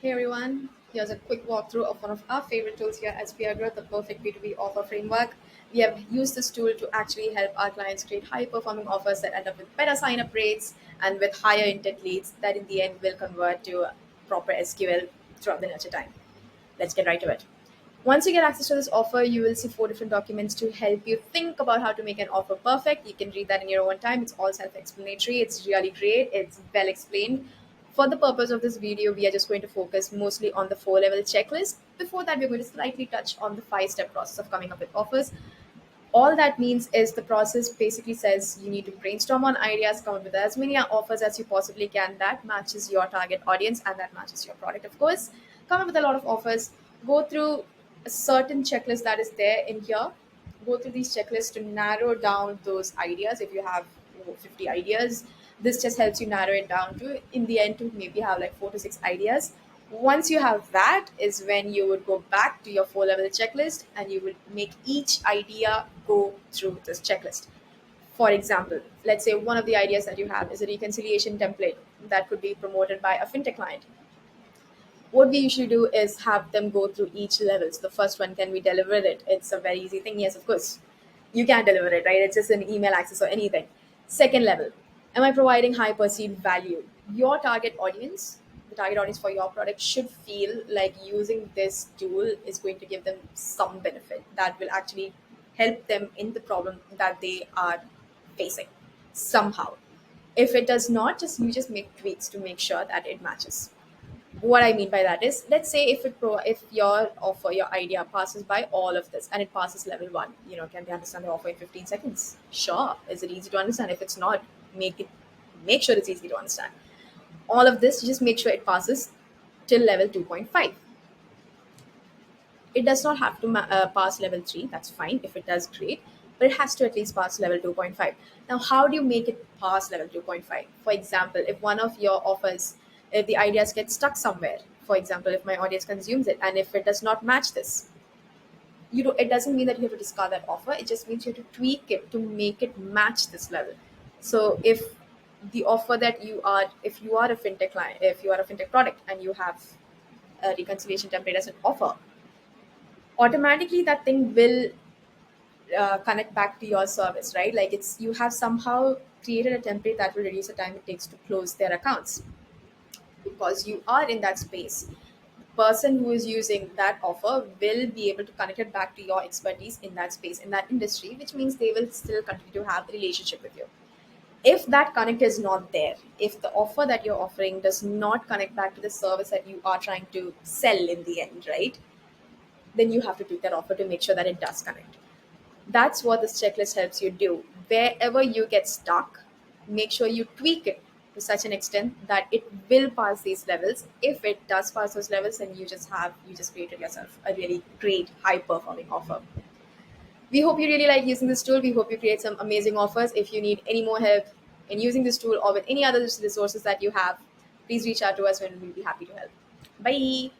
Hey everyone, here's a quick walkthrough of one of our favorite tools here at Speargrowth, the Perfect B2B Offer framework. We have used this tool to actually help our clients create high performing offers that end up with better sign up rates and with higher intent leads that in the end will convert to proper SQL throughout the nurture time. Let's get right to it. Once you get access to this offer, you will see four different documents to help you think about how to make an offer perfect. You can read that in your own time. It's all self explanatory. It's really great. It's well explained. For the purpose of this video, we are just going to focus mostly on the four level checklist. Before that, we're going to slightly touch on the five-step process of coming up with offers. All that means is the process basically says you need to brainstorm on ideas, come up with as many offers as you possibly can that matches your target audience and that matches your product, of course. Come up with a lot of offers, go through a certain checklist that is there in here, go through these checklists to narrow down those ideas. If you have 50 ideas, this just helps you narrow it down to in the end to maybe have like 4 to 6 ideas. Once you have that is when you would go back to your four level checklist and you would make each idea go through this checklist. For example, let's say one of the ideas that you have is a reconciliation template that could be promoted by a fintech client. What we usually do is have them go through each level. So the first one, can we deliver it? It's a very easy thing. Yes, of course. You can deliver it, right? It's just an email access or anything. Second level, am I providing high perceived value? Your target audience, the target audience for your product should feel like using this tool is going to give them some benefit that will actually help them in the problem that they are facing somehow. If it does not, just make tweaks to make sure that it matches. What I mean by that is, let's say if your offer, your idea passes by all of this and it passes level one, can they understand the offer in 15 seconds? Sure. Is it easy to understand? If it's not, make sure it's easy to understand. All of this, just make sure it passes till level 2.5. It does not have to pass level 3. That's fine. If it does, great. But it has to at least pass level 2.5. Now, how do you make it pass level 2.5? For example, if one of your offers, if the ideas get stuck somewhere, for example, if my audience consumes it and if it does not match this, it doesn't mean that you have to discard that offer. It just means you have to tweak it to make it match this level. So if the offer that if you are a fintech client, if you are a fintech product and you have a reconciliation template as an offer, automatically that thing will connect back to your service, right? Like it's you have somehow created a template that will reduce the time it takes to close their accounts because you are in that space. The person who is using that offer will be able to connect it back to your expertise in that space, in that industry, which means they will still continue to have the relationship with you. If that connect is not there, if the offer that you're offering does not connect back to the service that you are trying to sell in the end, right? Then you have to tweak that offer to make sure that it does connect. That's what this checklist helps you do. Wherever you get stuck, make sure you tweak it to such an extent that it will pass these levels. If it does pass those levels, then you just created yourself a really great high performing offer. We hope you really like using this tool. We hope you create some amazing offers. If you need any more help in using this tool or with any other resources that you have, please reach out to us and we'll be happy to help. Bye.